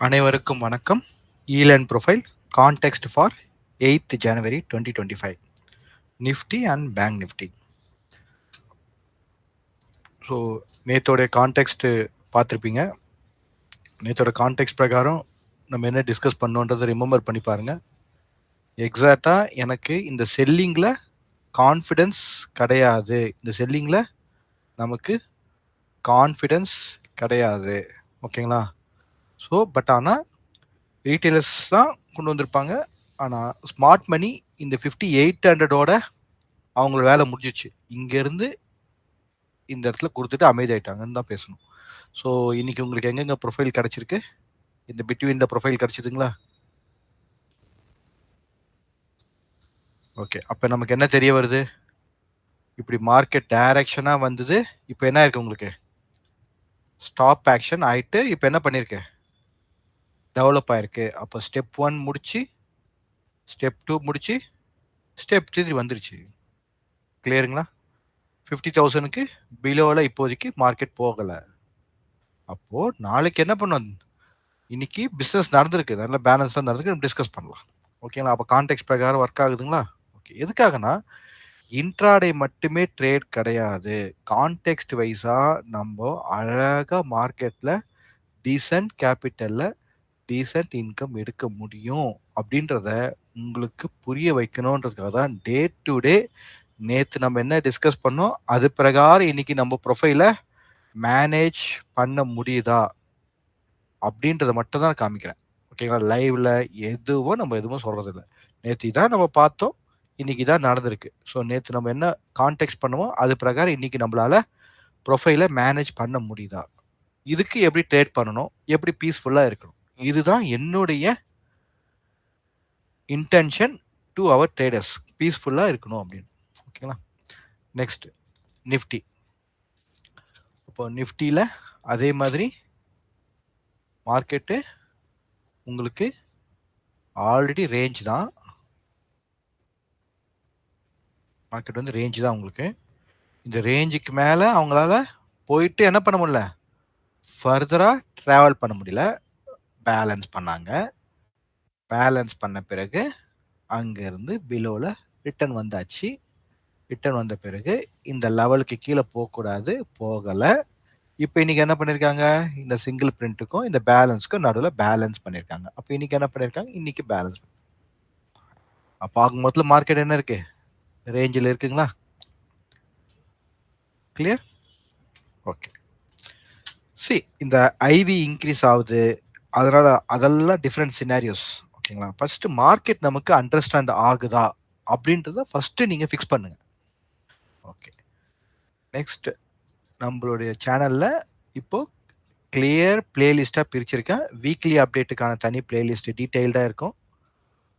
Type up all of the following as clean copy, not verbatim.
அனைவருக்கும் வணக்கம். ஈலன் profile context for 8th January 2025 Nifty and bank Nifty. So நேத்தோடைய கான்டெக்ஸ்ட் பார்த்துருப்பீங்க. நேத்தோட கான்டெக்ஸ்ட் பிரகாரம் நம்ம என்ன டிஸ்கஸ் பண்ணோன்றதை ரிமெம்பர் பண்ணி பாருங்க. எக்ஸாக்டாக எனக்கு இந்த செல்லிங்கில் கான்ஃபிடென்ஸ் கிடையாது, இந்த செல்லிங்கில் நமக்கு கான்ஃபிடென்ஸ் கிடையாது. ஓகேங்களா? ஸோ பட் ஆனால் ரீட்டைலர்ஸ் தான் கொண்டு வந்திருப்பாங்க. ஆனால் ஸ்மார்ட் மணி இந்த 5800 அவங்களோட வேலை முடிஞ்சிச்சு. இங்கேருந்து இந்த இடத்துல கொடுத்துட்டு அமைதியாயிட்டாங்கன்னு தான் பேசணும். ஸோ இன்னைக்கு உங்களுக்கு எங்கெங்க ப்ரொஃபைல் கிடைச்சிருக்கு? இந்த பிட்வீன் த ப்ரொஃபைல் கிடைச்சிதுங்களா? ஓகே, அப்போ நமக்கு என்ன தெரிய வருது? இப்படி மார்க்கெட் டைரக்ஷனாக வந்தது. இப்போ என்ன இருக்கு உங்களுக்கு? ஸ்டாப் ஆக்ஷன் ஆயிட்டு இப்போ என்ன பண்ணிருக்கு? டெவலப் ஆயிருக்கு. அப்போ ஸ்டெப் 1 முடிச்சு, ஸ்டெப் 2 முடிச்சு, ஸ்டெப் 3 வந்துருச்சு. கிளியருங்களா? 50,000க்கு பிலோவில் இப்போதைக்கு மார்க்கெட் போகலை. அப்போ நாளைக்கு என்ன பண்ணும்? இன்னைக்கு பிஸ்னஸ் நடந்திருக்கு, நல்ல பேலன்ஸாக நடந்திருக்கு, நம்ம டிஸ்கஸ் பண்ணலாம். ஓகேங்களா? அப்போ கான்டெக்ட் பிரகாரம் ஒர்க் ஆகுதுங்களா? ஓகே, எதுக்காகனா இன்ட்ராடே மட்டுமே ட்ரேட் கிடையாது. கான்டெக்ஸ்ட் வைஸாக நம்ம அழகாக மார்க்கெட்டில் டீசன்ட் கேபிட்டலில் டீசன்ட் இன்கம் எடுக்க முடியும் அப்படின்றத உங்களுக்கு புரிய வைக்கணுன்றதுக்காக தான் டே டு டே நேற்று நம்ம என்ன டிஸ்கஸ் பண்ணோம் அது பிரகாரம் இன்னைக்கு நம்ம ப்ரொஃபைலை மேனேஜ் பண்ண முடியுதா அப்படின்றத மட்டும் தான் காமிக்கிறேன். ஓகேங்களா? லைவ்ல எதுவும் சொல்றது இல்லை. நேற்று தான் நம்ம பார்த்தோம், இன்னைக்கு தான் நடந்திருக்கு. ஸோ நேற்று நம்ம என்ன கான்டெக்ட் பண்ணுவோம் அது பிரகாரம் இன்னைக்கு நம்மளால ப்ரொஃபைலை மேனேஜ் பண்ண முடியுதா, இதுக்கு எப்படி ட்ரேட் பண்ணணும், எப்படி பீஸ்ஃபுல்லாக இருக்கணும், இதுதான் என்னுடைய இன்டென்ஷன் டு அவர் ட்ரேடர்ஸ். பீஸ்ஃபுல்லாக இருக்கணும் அப்படின்னு. ஓகேங்களா? Next Nifty. இப்போ நிஃப்டியில் அதே மாதிரி மார்க்கெட்டு உங்களுக்கு ஆல்ரெடி ரேஞ்ச் தான். மார்க்கெட் வந்து ரேஞ்ச் தான் உங்களுக்கு. இந்த ரேஞ்சுக்கு மேலே அவங்களால போயிட்டு என்ன பண்ண முடியல, ஃபர்தராக ட்ராவல் பண்ண முடியல. பேலன்ஸ் பண்ணாங்க. பேலன்ஸ் பண்ண பிறகு அங்கேருந்து பிலோவில் ரிட்டர்ன் வந்தாச்சு. ரிட்டர்ன் வந்த பிறகு இந்த லெவலுக்கு கீழே போகக்கூடாது, போகலை. இப்போ இன்னைக்கு என்ன பண்ணியிருக்காங்க? இந்த சிங்கிள் பிரிண்ட்டுக்கும் இந்த பேலன்ஸ்க்கும் நடுவில் பேலன்ஸ் பண்ணியிருக்காங்க. அப்போ இன்னைக்கு என்ன பண்ணியிருக்காங்க? இன்னைக்கு பேலன்ஸ். அப்போ ஆகும் மொத்தத்தில் மார்க்கெட் என்ன இருக்கு? ரேஞ்சில் இருக்குங்களா? கிளியர்? ஓகே. சி, இந்த ஐவி இன்க்ரீஸ் ஆகுது, அதனால அதெல்லாம் டிஃப்ரெண்ட் சினாரியோஸ். ஓகேங்களா? ஃபர்ஸ்ட் மார்க்கெட் நமக்கு அண்டர்ஸ்டாண்ட் ஆகுதா அப்படின்றத ஃபர்ஸ்ட் நீங்க ஃபிக்ஸ் பண்ணுங்க. ஓகே. நெக்ஸ்ட் நம்மளுடைய சேனல்ல இப்போ கிளியர் பிளேலிஸ்டா பிரிச்சிருக்கேன். வீக்லி அப்டேட்டுக்கான தனி பிளேலிஸ்ட் டீடைல்டா இருக்கும்.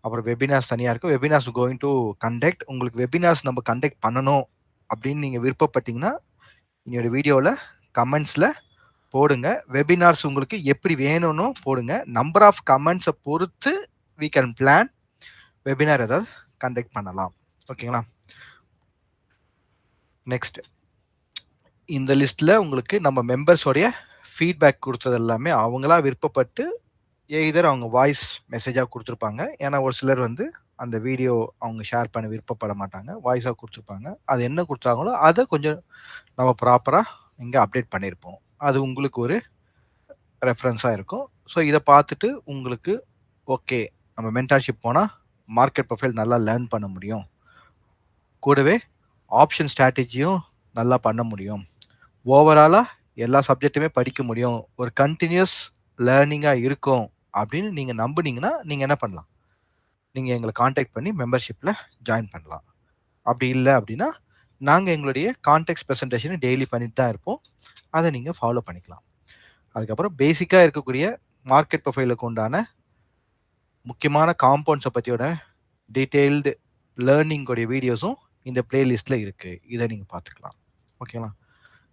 அப்புறம் வெபினார்ஸ் தனியாக இருக்கும். Webinars going to conduct. உங்களுக்கு வெபினார்ஸ் நம்ம கண்டக்ட் பண்ணணும் அப்படின்னு நீங்கள் விருப்பப்பட்டீங்கன்னா என்னோட வீடியோவில் கமெண்ட்ஸில் போடுங்க. வெபினார்ஸ் உங்களுக்கு எப்படி வேணும்னு போடுங்க. நம்பர் ஆஃப் கமெண்ட்ஸை பொறுத்து வி கேன் பிளான் வெபினார் ஏதாவது கண்டக்ட் பண்ணலாம். ஓகேங்களா? நெக்ஸ்ட் இந்த லிஸ்ட்டில் உங்களுக்கு நம்ம மெம்பர்ஸோடைய ஃபீட்பேக் கொடுத்தது எல்லாமே அவங்களா விருப்பப்பட்டு எய்தர் அவங்க வாய்ஸ் மெசேஜாக கொடுத்துருப்பாங்க. ஏன்னா ஒரு சிலர் வந்து அந்த வீடியோ அவங்க ஷேர் பண்ண விருப்பப்பட மாட்டாங்க, வாய்ஸாக கொடுத்துருப்பாங்க. அது என்ன கொடுத்தாங்களோ அதை கொஞ்சம் நம்ம ப்ராப்பராக இங்கே அப்டேட் பண்ணியிருப்போம். அது உங்களுக்கு ஒரு ரெஃபரன்ஸாக இருக்கும். ஸோ இதை பார்த்துட்டு உங்களுக்கு ஓகே, நம்ம மென்டார்ஷிப் போனால் மார்க்கெட் ப்ரொஃபைல் நல்லா லேர்ன் பண்ண முடியும், கூடவே ஆப்ஷன் ஸ்ட்ராட்டஜியும் நல்லா பண்ண முடியும், ஓவராலாக எல்லா சப்ஜெக்ட்டுமே படிக்க முடியும், ஒரு கண்டினியூஸ் லேர்னிங்காக இருக்கும் அப்படின்னு நீங்கள் நம்புனீங்கன்னா நீங்கள் என்ன பண்ணலாம்? நீங்கள் எங்களை காண்டாக்ட் பண்ணி மெம்பர்ஷிப்பில் ஜாயின் பண்ணலாம். அப்படி இல்லை அப்படின்னா நாங்கள் எங்களுடைய கான்டெக்ட் ப்ரெசன்டேஷனை டெய்லி பண்ணிட்டு தான் இருப்போம். அதை நீங்கள் ஃபாலோ பண்ணிக்கலாம். அதுக்கப்புறம் பேசிக்காக இருக்கக்கூடிய மார்க்கெட் ப்ரொஃபைலுக்கு உண்டான முக்கியமான காம்பவுண்ட்ஸை பற்றியோட டீட்டெயில்டு லேர்னிங்கோடைய வீடியோஸும் இந்த பிளேலிஸ்ட்டில் இருக்குது. இதை நீங்கள் பார்த்துக்கலாம். ஓகேங்களா?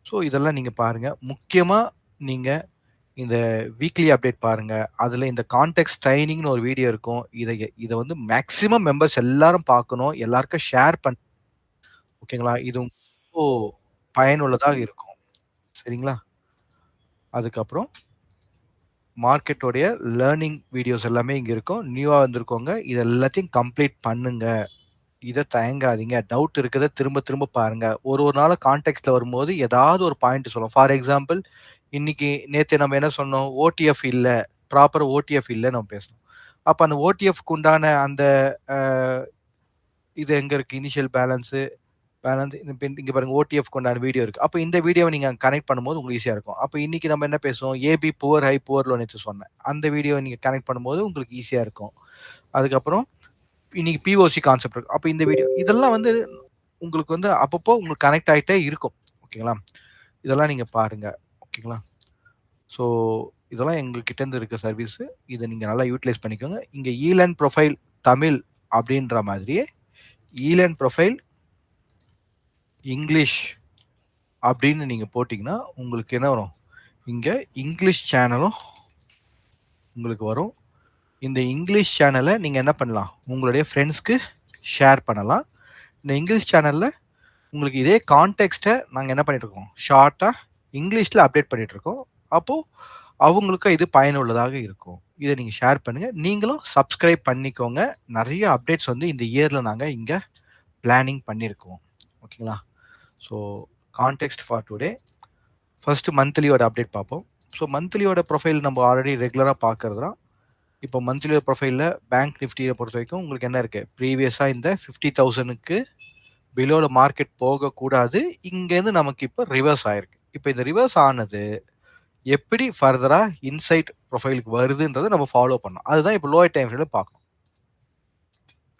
ஸோ இதெல்லாம் நீங்கள் பாருங்கள். முக்கியமாக நீங்கள் இந்த வீக்லி அப்டேட் பாருங்கள். அதில் இந்த கான்டெக்ட் ட்ரைனிங்னு ஒரு வீடியோ இருக்கும். இதை வந்து மேக்ஸிமம் மெம்பர்ஸ் எல்லாரும் பார்க்கணும், எல்லாருக்கும் ஷேர் பண்ண. ஓகேங்களா? இது ரொம்ப பயனுள்ளதாக இருக்கும். சரிங்களா? அதுக்கப்புறம் மார்க்கெட்டோடைய லேர்னிங் வீடியோஸ் எல்லாமே இங்க இருக்கும். நியூவா வந்திருக்கவங்க இது எல்லாத்தையும் கம்ப்ளீட் பண்ணுங்க. இத தயங்காதீங்க. டவுட் இருக்கிறத திரும்ப திரும்ப பாருங்க. ஒரு ஒரு நாளும் கான்டெக்ஸ்ட்ல வரும்போது ஏதாவது ஒரு பாயிண்ட் சொல்லும். ஃபார் எக்ஸாம்பிள் இன்னைக்கு நேத்து நம்ம என்ன சொன்னோம்? ஓடிஎஃப் இல்ல. ப்ராப்பர் ஓடிஎஃப் இல்ல நம்ம பேசணும். அப்ப அந்த ஓடிஎஃப்க்கு உண்டான அந்த அ இது எங்க இருக்கு? இனிஷியல் பேலன்ஸு பேலன்ஸ் இங்க பாருங்க ஓடிஎஃப்க்கு உண்டான வீடியோ இருக்கு. அப்ப இந்த வீடியோவ நீங்க கனெக்ட் பண்ணும்போது உங்களுக்கு ஈஸியா இருக்கும். அப்ப இன்னைக்கு நம்ம என்ன பேசுவோம்? ஏபி புவர், ஹை, புவர் லோ நேத்து சொன்னேன். அந்த வீடியோவ நீங்க கனெக்ட் பண்ணும்போது உங்களுக்கு ஈஸியா இருக்கும். அதுக்கப்புறம் இன்னைக்கு பிஓசி கான்செப்ட் இருக்கு. அப்ப இந்த வீடியோ இதெல்லாம் வந்து உங்களுக்கு வந்து அப்பப்போ உங்களுக்கு கனெக்ட் ஆயிட்டே இருக்கும். ஓகேங்களா? இதெல்லாம் நீங்க பாருங்க. ஓகேங்களா? ஸோ இதெல்லாம் எங்ககிட்ட இருந்து இருக்க சர்வீஸ். இத நீங்க நல்லா யூட்டிலைஸ் பண்ணிக்கோங்க. இங்க ஈலர்ன் ப்ரொஃபைல் தமிழ் அப்படின்ற மாதிரியே ஈலர்ன் ப்ரொஃபைல் இங்கிலீஷ் அப்படின்னு நீங்க போட்டீங்கன்னா உங்களுக்கு என்ன வரும்? இங்க இங்கிலீஷ் சேனலும் உங்களுக்கு வரும். இந்த இங்கிலீஷ் சேனலை நீங்க என்ன பண்ணலாம்? உங்களுடைய ஃப்ரெண்ட்ஸ்க்கு ஷேர் பண்ணலாம். இந்த இங்கிலீஷ் சேனல்ல உங்களுக்கு இதே கான்டெக்ஸ்ட்டை நாங்கள் என்ன பண்ணிட்டு இருக்கோம்? ஷார்ட்டா இங்கிலீஷ்ல அப்டேட் பண்ணிட்டு இருக்கோம். அப்போ அவங்களுக்கு இது பயனுள்ளதாக இருக்கும். இதை நீங்க ஷேர் பண்ணுங்க. நீங்களும் சப்ஸ்கிரைப் பண்ணிக்கோங்க. நிறைய அப்டேட்ஸ் வந்து இந்த இயர்ல நாங்க இங்க பிளானிங் பண்ணியிருக்கோம். ஓகேங்களா? So context for today. First மந்த்லியோட அப்டேட் பார்ப்போம். ஸோ மந்த்லியோட ப்ரொஃபைல் நம்ம ஆல்ரெடி ரெகுலராக பார்க்கறது தான். இப்போ மந்த்லியோட ப்ரொஃபைலில் பேங்க் நிஃப்டியை பொறுத்த வரைக்கும் உங்களுக்கு என்ன இருக்கு? ப்ரீவியஸாக இந்த 50,000க்கு பிலோல மார்க்கெட் போகக்கூடாது. இங்கேருந்து நமக்கு இப்போ ரிவர்ஸ் ஆயிருக்கு. இப்போ இந்த ரிவர்ஸ் ஆனது எப்படி ஃபர்தரா இன்சைட் ப்ரொஃபைலுக்கு வருதுன்றதை நம்ம ஃபாலோ பண்ணோம். அதுதான் இப்போ லோயர் டைம் ஃப்ரேம்ல பார்க்கணும்.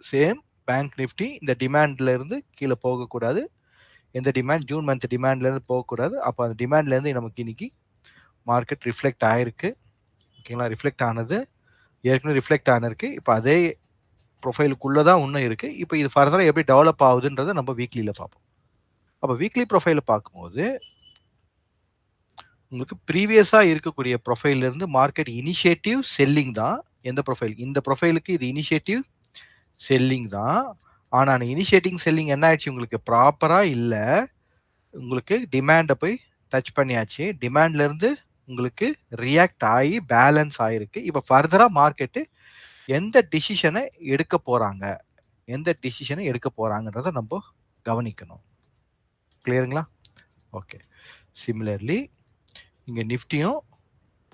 சேம் பேங்க் நிஃப்டி இந்த டிமாண்ட்ல இருந்து கீழே போகக்கூடாது. எந்த டிமாண்ட்? ஜூன் மந்த் டிமாண்ட்ல இருந்து போகக்கூடாது. அப்போ அந்த டிமாண்ட்ல இருந்து நமக்கு இன்னைக்கு மார்க்கெட் ரிஃப்ளெக்ட் ஆயிருக்கு. ஓகேங்களா? ரிஃப்ளெக்ட் ஆனது ஏற்கனவே ரிஃப்ளெக்ட் ஆனிருக்கு. இப்போ அதே ப்ரொஃபைலுக்குள்ள தான் இன்னும் இருக்கு. இப்போ இது ஃபர்தரா எப்படி டெவலப் ஆகுதுன்றதை நம்ம வீக்லியில பார்ப்போம். அப்போ வீக்லி ப்ரொஃபைல பார்க்கும்போது உங்களுக்கு ப்ரீவியஸா இருக்கக்கூடிய ப்ரொஃபைல்ல இருந்து மார்க்கெட் இனிஷியேட்டிவ் செல்லிங் தான். எந்த ப்ரொஃபைல்? இந்த ப்ரொஃபைலுக்கு இது இனிஷியேட்டிவ் செல்லிங் தான். ஆனா அந்த இனிஷியேட்டிங் செல்லிங் என்ன ஆயிடுச்சு? உங்களுக்கு ப்ராப்பரா இல்ல. உங்களுக்கு டிமாண்ட போய் டச் பண்ணியாச்சு. டிமாண்ட்ல இருந்து உங்களுக்கு ரியாக்ட் ஆகி பேலன்ஸ் ஆயிருக்கு. இப்போ ஃபர்தரா மார்க்கெட் எந்த டிசிஷனை எடுக்க போறாங்க? எந்த டிசிஷனை எடுக்க போறாங்கன்றத நம்ம கவனிக்கணும். கிளியருங்களா? ஓகே. சிமிலர்லி இங்க நிஃப்டியும்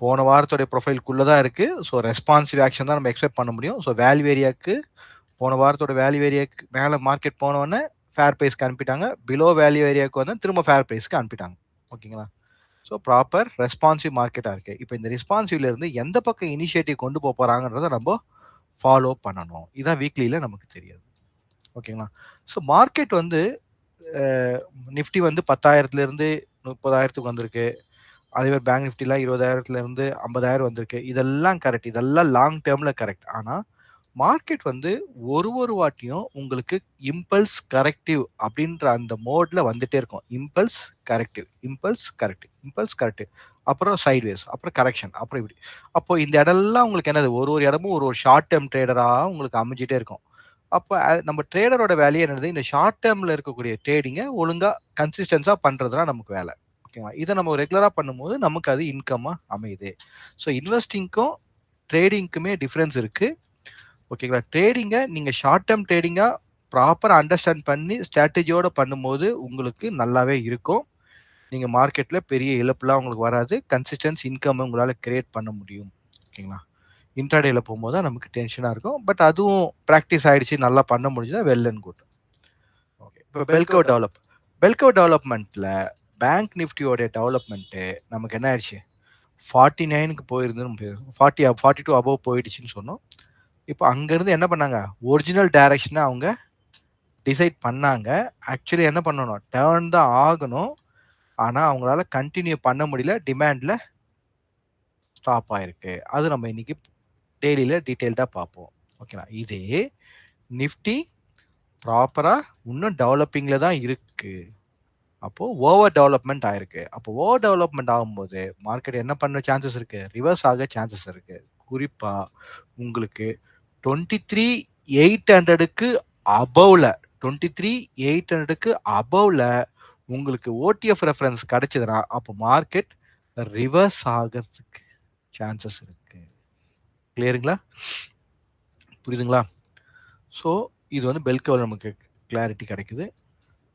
போன வாரத்தோட ப்ரொஃபைலுக்குள்ள தான் இருக்கு. ஸோ ரெஸ்பான்சிவ் ஆக்ஷன் தான் நம்ம எக்ஸ்பெக்ட் பண்ண முடியும். ஸோ வேல்யூ ஏரியாக்கு போன வாரத்தோட வேல்யூ ஏரியாக்கு மேலே மார்க்கெட் போனோடனே ஃபேர் ப்ரைஸ்க்கு அனுப்பிட்டாங்க. பிலோ வேல்யூ ஏரியாவுக்கு வந்து திரும்ப ஃபேர் ப்ரைஸ்க்கு அனுப்பிட்டாங்க. ஓகேங்களா? ஸோ ப்ராப்பர் ரெஸ்பான்சிவ் மார்க்கெட்டாக இருக்கு. இப்போ இந்த ரெஸ்பான்சிவ்ல இருந்து எந்த பக்கம் இனிஷியேட்டிவ் கொண்டு போக போறாங்கன்றத நம்ம ஃபாலோ பண்ணணும். இதான் வீக்லியில நமக்கு தெரியாது. ஓகேங்களா? ஸோ மார்க்கெட் வந்து நிஃப்டி வந்து 10,000ல இருந்து 30,000க்கு வந்திருக்கு. அதே மாதிரி பேங்க் நிஃப்டிலாம் 20,000ல இருந்து 50,000 வந்திருக்கு. இதெல்லாம் கரெக்ட். இதெல்லாம் லாங் டேர்ம்ல கரெக்ட். ஆனா மார்க்கெட் வந்து ஒரு வாட்டியும் உங்களுக்கு இம்பல்ஸ் கரெக்டிவ் அப்படின்ற அந்த மோட்ல வந்துட்டே இருக்கும். Impulse corrective, impulse corrective, impulse corrective. அப்புறம் சைட்வேஸ், அப்புறம் கரெக்ஷன், அப்புறம் இப்படி. அப்போ இந்த இடம்லாம் உங்களுக்கு என்னது? ஒரு இடமும் ஒரு ஷார்ட் டேர்ம் ட்ரேடரா உங்களுக்கு அமைஞ்சிட்டே இருக்கும். அப்போ நம்ம ட்ரேடரோட வேலையே என்னது? இந்த ஷார்ட் டேர்ம்ல இருக்கக்கூடிய ட்ரேடிங்கை ஒழுங்கா கன்சிஸ்டன்ஸா பண்றதுதான் நமக்கு வேலை. ஓகேவா? இதை நம்ம ரெகுலரா பண்ணும்போது நமக்கு அது இன்கம்மா அமையுது. ஸோ இன்வெஸ்டிங்க்கும் ட்ரேடிங்க்குமே டிஃபரன்ஸ் இருக்கு. ஓகேங்களா? ட்ரேடிங்கை நீங்க ஷார்ட் டேர்ம் ட்ரேடிங்கா ப்ராப்பரா அண்டர்ஸ்டாண்ட் பண்ணி ஸ்ட்ராட்டஜியோட பண்ணும்போது உங்களுக்கு நல்லாவே இருக்கும். நீங்க மார்க்கெட்ல பெரிய இழப்புலாம் உங்களுக்கு வராது. கன்சிஸ்டன்ஸ் இன்கம் உங்களால கிரியேட் பண்ண முடியும். ஓகேங்களா? இன்ட்ராடேல போகும்போது தான் நமக்கு டென்ஷனா இருக்கும். பட் அதுவும் பிராக்டிஸ் ஆயிடுச்சு, நல்லா பண்ண முடிஞ்சா வெல் அண்ட் குட். ஓகே. இப்போ பெல்கோ டெவலப்மெண்ட்ல பேங்க் நிஃப்டியோட டெவலப்மெண்ட் நமக்கு என்ன ஆயிடுச்சு? 49க்கு போயிருந்துன்னு 42 அபவ் போயிடுச்சுன்னு சொன்னோம். இப்போ அங்கிருந்து என்ன பண்ணாங்க? ஒரிஜினல் டைரக்ஷனை அவங்க டிசைட் பண்ணாங்க. ஆக்சுவலி என்ன பண்ணணும்? டர்ன் தான் ஆகணும். ஆனா அவங்களால கண்டினியூ பண்ண முடியல. டிமாண்ட்ல ஸ்டாப் ஆயிருக்கு. அது நம்ம இன்னைக்கு டெய்லியில டீடைல்டா பார்ப்போம். ஓகேவா? இதே நிஃப்டி ப்ராப்பரா இன்னும் டெவலப்பிங்ல தான் இருக்கு. அப்போ ஓவர் டெவலப்மெண்ட் ஆயிருக்கு. அப்போ ஓவர் டெவலப்மெண்ட் ஆகும்போது மார்க்கெட் என்ன பண்ண சான்சஸ் இருக்கு? ரிவர்ஸ் ஆக சான்சஸ் இருக்கு. குறிப்பா உங்களுக்கு 23,800க்கு அபவ்ல 23,800க்கு அபவ்ல உங்களுக்கு ஓடிஎஃப் ரெஃபரன்ஸ் கிடைச்சதுன்னா அப்போ மார்க்கெட் ரிவர்ஸ் ஆகிறதுக்கு சான்சஸ் இருக்கு. கிளியருங்களா? புரியுதுங்களா? ஸோ இது வந்து பெல் கர்வ்ல நமக்கு கிளாரிட்டி கிடைக்குது.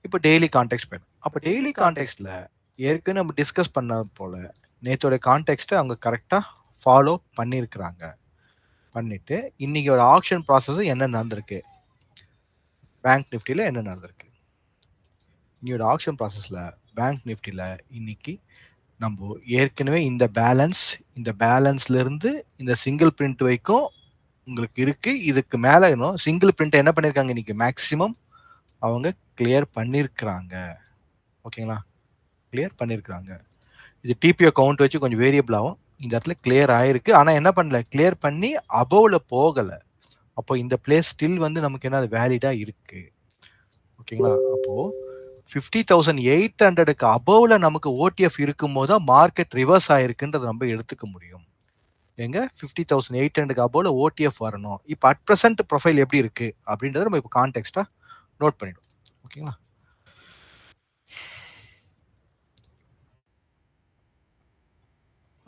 இப்போ டெய்லி கான்டெக்ஸ்ட் வேணும். அப்போ டெய்லி கான்டெக்ஸ்ட்ல ஏற்கனவே நம்ம டிஸ்கஸ் பண்ண போல நேத்தோட கான்டெக்ஸ்ட்டை அவங்க கரெக்டாக ஃபாலோ பண்ணியிருக்கிறாங்க. பண்ணிட்டு இன்னைக்கோட ஆக்ஷன் ப்ராசஸ் என்ன நடந்திருக்கு, பேங்க் நிஃப்டியில் என்ன நடந்திருக்கு, இன்னையோட ஆக்ஷன் ப்ராசஸில் பேங்க் நிஃப்டியில் இன்னைக்கு நம்ம ஏற்கனவே இந்த பேலன்ஸ்லேருந்து இந்த சிங்கிள் பிரிண்ட் வரைக்கும் உங்களுக்கு இருக்கு. இதுக்கு மேலே இன்னும் சிங்கிள் பிரிண்ட் என்ன பண்ணியிருக்காங்க இன்னைக்கு மேக்ஸிமம் அவங்க கிளியர் பண்ணியிருக்கிறாங்க. ஓகேங்களா? கிளியர் பண்ணியிருக்கிறாங்க. இது டிபிஓ கவுண்ட் வச்சு கொஞ்சம் வேரியபிள் ஆகும். இந்த இடத்துல கிளியர் ஆயிருக்கு. ஆனால் என்ன பண்ணல, கிளியர் பண்ணி அபவ்ல போகலை. அப்போ இந்த பிளேஸ் ஸ்டில் வந்து நமக்கு என்ன வேலிடா இருக்கு. ஓகேங்களா? அப்போ 50,800க்கு அபவ்ல நமக்கு ஓடிஎஃப் இருக்கும் போது தான் மார்க்கெட் ரிவர்ஸ் ஆயிருக்குன்றதை நம்ம எடுத்துக்க முடியும். எங்க 50,800க்கு அபவ்ல ஓடிஎஃப் வரணும். இப்போ அட் பிரசன்ட் ப்ரொஃபைல் எப்படி இருக்கு அப்படின்றத நம்ம இப்போ கான்டெக்ஸ்டா நோட் பண்ணிடும். ஓகேங்களா?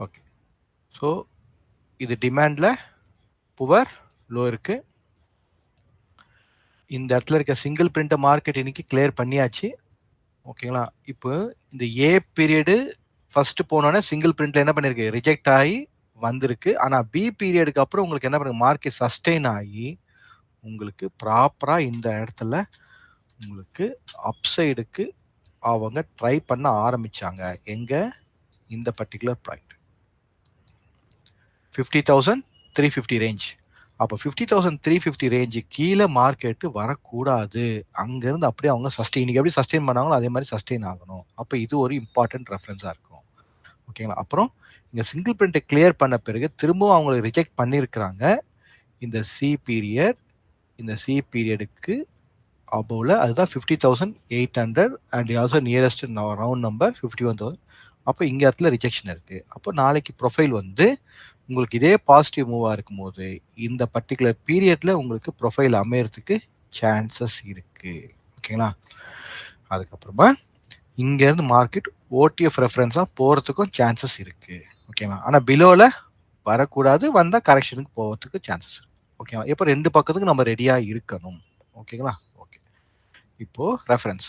ஓகே. ஸோ இது டிமாண்ட்ல புவர் லோ இருக்கு. இந்த இடத்துல இருக்க சிங்கிள் பிரிண்ட் மார்க்கெட் இன்னைக்கு கிளியர் பண்ணியாச்சு. ஓகேங்களா? இப்போ இந்த ஏ பீரியடு ஃபர்ஸ்ட் போனோன்னே சிங்கிள் பிரிண்ட்ல என்ன பண்ணிருக்கு, ரிஜெக்ட் ஆகி வந்திருக்கு. ஆனால் பி பீரியடுக்கு அப்புறம் உங்களுக்கு என்ன பண்ணுங்க, மார்க்கெட் சஸ்டெயின் ஆகி உங்களுக்கு ப்ராப்பரா இந்த இடத்துல உங்களுக்கு அப்சைடுக்கு அவங்க ட்ரை பண்ண ஆரம்பிச்சாங்க. எங்க இந்த பர்டிகுலர் பாயிண்ட் 50,350 ரேஞ்ச். அப்போ 50,350 ரேஞ்சு கீழே மார்க்கெட்டு வரக்கூடாது. அங்கேருந்து அப்படியே அவங்க சஸ்டெயின், இன்னைக்கு எப்படி சஸ்டெயின் பண்ணாங்களோ அதே மாதிரி சஸ்டெயின் ஆகணும். அப்போ இது ஒரு இம்பார்ட்டன்ட் ரெஃபரன்ஸாக இருக்கும். ஓகேங்களா? அப்புறம் இங்கே சிங்கிள் பிரிண்ட்டை கிளியர் பண்ண பிறகு திரும்பவும் அவங்களை ரிஜெக்ட் பண்ணியிருக்கிறாங்க. இந்த சி பீரியட், இந்த சி பீரியடுக்கு அபோவில் அதுதான் 50,800 and also nearest round number 51,000. அப்போ இங்கே இடத்துல ரிஜெக்ஷன் இருக்குது. அப்போ நாளைக்கு ப்ரொஃபைல் வந்து உங்களுக்கு இதே பாசிட்டிவ் மூவாக இருக்கும்போது இந்த பர்டிகுலர் பீரியடில் உங்களுக்கு ப்ரொஃபைல் அமையறதுக்கு சான்சஸ் இருக்குது. ஓகேங்களா? அதுக்கப்புறமா இங்கேருந்து மார்க்கெட் ஓடிஎஃப் ரெஃபரன்ஸாக போகிறதுக்கும் சான்சஸ் இருக்குது. ஓகேங்களா? ஆனால் பிலோவில் வரக்கூடாது, வந்தால் கரெக்ஷனுக்கு போகிறதுக்கு சான்சஸ் இருக்குது. ஓகேங்களா? இப்போ ரெண்டு பக்கத்துக்கு நம்ம ரெடியாக இருக்கணும். ஓகேங்களா? ஓகே. இப்போது ரெஃபரன்ஸ்.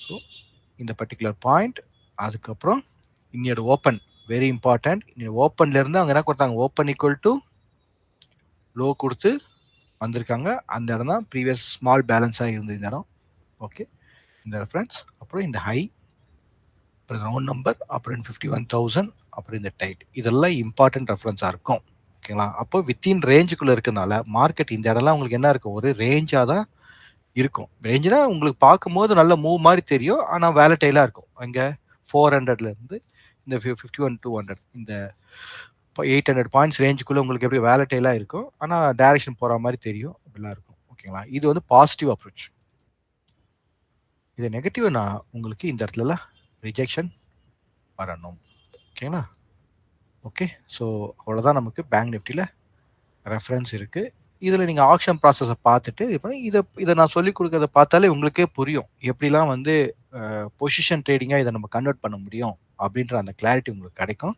ஸோ இந்த பர்டிகுலர் பாயிண்ட், அதுக்கப்புறம் இன்னையோட ஓப்பன் வெரி இம்பார்ட்டன்ட். ஓப்பன்ல இருந்து அவங்க என்ன கொடுத்தாங்க, ஓப்பன் ஈக்குவல் டு லோ கொடுத்து வந்திருக்காங்க. அந்த இடம் தான் ப்ரீவியஸ் ஸ்மால் பேலன்ஸாக இருந்தது இந்த இடம். ஓகே, இந்த ரெஃபரன்ஸ், அப்புறம் இந்த ஹை, அப்புறம் ரவுண்ட் நம்பர், அப்புறம் 51,000, அப்புறம் இந்த டைட், இதெல்லாம் இம்பார்ட்டன்ட் ரெஃபரன்ஸாக இருக்கும். ஓகேங்களா? அப்போ வித்தின் ரேஞ்சுக்குள்ளே இருக்கனால மார்க்கெட் இந்த இடம்லாம் உங்களுக்கு என்ன இருக்கும், ஒரு ரேஞ்சாக தான் இருக்கும். ரேஞ்சுனா உங்களுக்கு பார்க்கும்போது நல்ல மூவ் மாதிரி தெரியும், ஆனால் வேலட்டைலாக இருக்கும். அங்கே 400லேருந்து இந்த 51,200 இந்த 800 பாயிண்ட்ஸ் ரேஞ்சுக்குள்ளே உங்களுக்கு எப்படி வேலட்டைலாக இருக்கும், ஆனால் டைரக்ஷன் போகிற மாதிரி தெரியும், அப்படிலாம் இருக்கும். ஓகேங்களா? இது வந்து பாசிட்டிவ் அப்ரோச். இது நெகட்டிவ்னா உங்களுக்கு இந்த இடத்துல ரிஜெக்ஷன் வரணும். ஓகேங்களா? ஓகே. ஸோ அவ்வளோதான் நமக்கு பேங்க் நிஃப்டியில் ரெஃபரன்ஸ் இருக்குது. இதில் நீங்கள் ஆக்ஷன் ப்ராசஸை பார்த்துட்டு இப்போ இதை நான் சொல்லிக் கொடுக்கறத பார்த்தாலே உங்களுக்கே புரியும் எப்படிலாம் வந்து பொசிஷன் ட்ரேடிங்காக இதை நம்ம கன்வெர்ட் பண்ண முடியும் அப்படின்ற அந்த கிளாரிட்டி உங்களுக்கு கிடைக்கும்.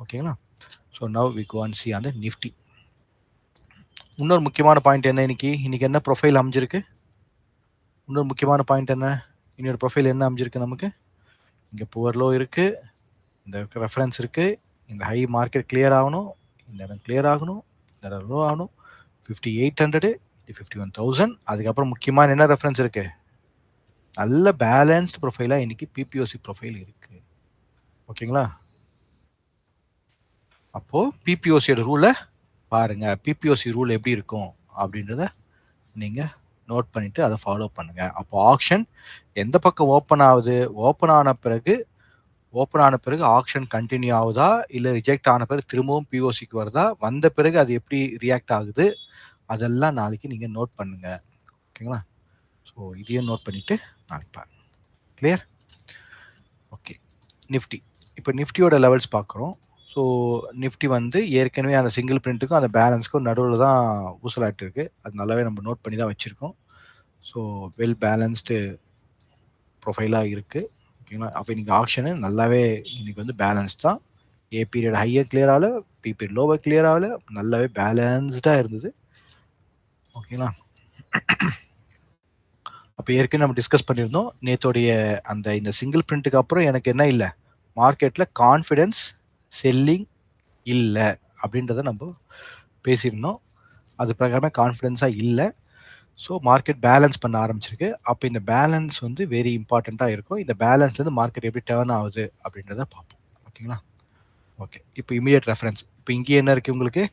ஓகேங்களா? So now we go and see அந்த நிஃப்டி. இன்னொரு முக்கியமான பாயிண்ட் என்ன, இன்னைக்கு என்ன ப்ரொஃபைல் அமைஞ்சிருக்கு, இன்னொரு முக்கியமான பாயிண்ட் என்ன, இன்னொரு ப்ரொஃபைல் என்ன அமைஞ்சிருக்கு நமக்கு, இங்கே புவர் லோ இருக்குது, இந்த ரெஃபரன்ஸ் இருக்குது, இந்த ஹை மார்க்கெட் கிளியர் ஆகணும், இந்த இடம் கிளியர் ஆகணும், இந்த இடம் லோ ஆகணும், 5800, இது 51,000. அதுக்கப்புறம் முக்கியமான என்ன ரெஃபரன்ஸ் இருக்கு, நல்ல பேலன்ஸ்டு ப்ரொஃபைலாக இன்னைக்கு பிபிஓசி ப்ரொஃபைல் இருக்கு. ஓகேங்களா? அப்போ பிபிஓசியோட ரூலை பாருங்க, பிபிஓசி ரூல் எப்படி இருக்கும் அப்படின்றத நீங்க நோட் பண்ணிட்டு அதை ஃபாலோ பண்ணுங்க. அப்போ ஆக்ஷன் எந்த பக்கம் ஓப்பன் ஆகுது, ஓப்பன் ஆன பிறகு ஆக்ஷன் கண்டினியூ ஆகுதா, இல்லை ரிஜெக்ட் ஆன பிறகு திரும்பவும் பிஓசிக்கு வருதா, வந்த பிறகு அது எப்படி ரியாக்ட் ஆகுது, அதெல்லாம் நாளைக்கு நீங்கள் நோட் பண்ணுங்க. ஓகேங்களா? ஸோ இதையும் நோட் பண்ணிட்டு நாளைக்கு பாருங்க. கிளியர்? ஓகே. நிஃப்டி, இப்போ நிஃப்டியோட லெவல்ஸ் பார்க்குறோம். ஸோ நிஃப்டி வந்து ஏற்கனவே அந்த சிங்கிள் பிரிண்ட்டுக்கும் அந்த பேலன்ஸ்க்கும் நடுவில் தான் ஊசலாட்டு இருக்குது. அது நல்லாவே நம்ம நோட் பண்ணி தான் வச்சுருக்கோம். ஸோ வெல் பேலன்ஸ்டு ப்ரொஃபைலாக இருக்குது. ஓகேங்களா? அப்போ இன்றைக்கி ஆக்ஷனு நல்லாவே இன்றைக்கி வந்து பேலன்ஸ் தான். ஏ பீரியட் ஹையை கிளியர் ஆகல, பி பீரியட் லோவை கிளியர் ஆகல, நல்லாவே பேலன்ஸ்டாக இருந்தது. ஓகேங்களா? அப்போ ஏற்கனவே நம்ம டிஸ்கஸ் பண்ணியிருந்தோம், நேத்தோடைய அந்த இந்த சிங்கிள் பிரிண்ட்டுக்கு அப்புறம் எனக்கு என்ன இல்லை, மார்க்கெட்டில் கான்ஃபிடென்ஸ் செல்லிங் இல்லை அப்படின்றத நம்ம பேசியிருந்தோம். அது பிரகாரமே கான்ஃபிடென்ஸாக இல்லை. ஸோ மார்க்கெட் பேலன்ஸ் பண்ண ஆரம்பிச்சிருக்கு. அப்போ இந்த பேலன்ஸ் வந்து வெரி இம்பார்ட்டண்ட்டாக இருக்கும். இந்த பேலன்ஸ்லேருந்து மார்க்கெட் எப்படி டேர்ன் ஆகுது அப்படின்றத பார்ப்போம். ஓகேங்களா? ஓகே. இப்போ இமீடியட் ரெஃபரன்ஸ். இப்போ இங்கே என்ன இருக்குது உங்களுக்கு?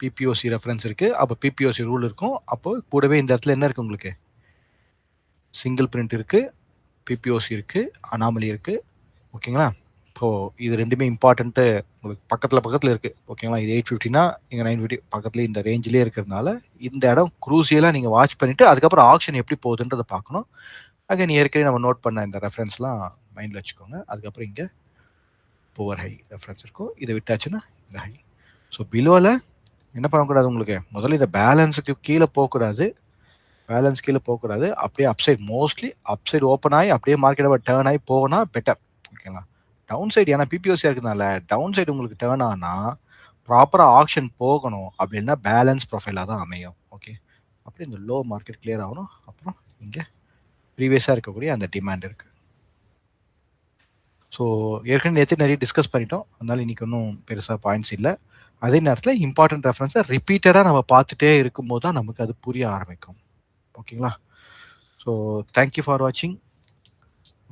பிபிஓசி ரெஃபரன்ஸ் இருக்குது. அப்போ பிபிஓசி ரூல் இருக்கும். அப்போ கூடவே இந்த இடத்துல என்ன இருக்குது உங்களுக்கு? சிங்கிள் பிரிண்ட் இருக்குது, பிபிஓசி இருக்குது, அனாமலி இருக்குது. ஓகேங்களா? இப்போ இது ரெண்டுமே இம்பார்ட்டண்ட்டு உங்களுக்கு பக்கத்தில் இருக்குது. ஓகேங்களா? இது 850னா இங்கே 950 பக்கத்துலேயே இந்த ரேஞ்சிலே இருக்கிறதுனால இந்த இடம் குரூசியலாக நீங்கள் வாட்ச் பண்ணிவிட்டு அதுக்கப்புறம் ஆக்ஷன் எப்படி போகுதுன்றதை பார்க்கணும். அகைன் ஏற்கனவே நம்ம நோட் பண்ண இந்த ரெஃபரன்ஸ்லாம் மைண்டில் வச்சுக்கோங்க. அதுக்கப்புறம் இங்கே புவர் ஹை ரெஃபரன்ஸ் இருக்கும். இதை விட்டாச்சுன்னா இந்த ஹை. ஸோ பிலோவில் என்ன பண்ணக்கூடாது உங்களுக்கு? முதல்ல இதை பேலன்ஸுக்கு கீழே போகக்கூடாது. பேலன்ஸ் கீழே போகக்கூடாது. அப்படியே அப்சைட் மோஸ்ட்லி அப்சைட் ஓப்பன் ஆகி அப்படியே மார்க்கெட்டை டேர்ன் ஆகி போனால் பெட்டர். ஓகேங்களா? டவுன் சைடு ஏன்னா பிபிஓசியாக இருக்கிறதுனால டவுன் சைடு உங்களுக்கு டேர்ன் ஆனால் ப்ராப்பராக ஆக்ஷன் போகணும். அப்படின்னா பேலன்ஸ் ப்ரொஃபைலாக தான் அமையும். ஓகே, அப்படி இந்த லோ மார்க்கெட் கிளியர் ஆகணும். அப்புறம் இங்கே ப்ரீவியஸாக இருக்கக்கூடிய அந்த டிமாண்ட் இருக்குது. ஸோ ஏற்கனவே நேற்று நிறைய டிஸ்கஸ் பண்ணிட்டோம். அதனால இன்னைக்கு ஒன்றும் பெருசாக பாயிண்ட்ஸ் இல்லை. அதே நேரத்தில் இம்பார்ட்டன்ட் ரெஃபரன்ஸை ரிப்பீட்டடாக நம்ம பார்த்துட்டே இருக்கும்போது தான் நமக்கு அது புரிய ஆரம்பிக்கும். ஓகேங்களா? ஸோ தேங்க்யூ ஃபார் வாட்சிங்.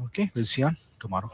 Okay, will see on tomorrow.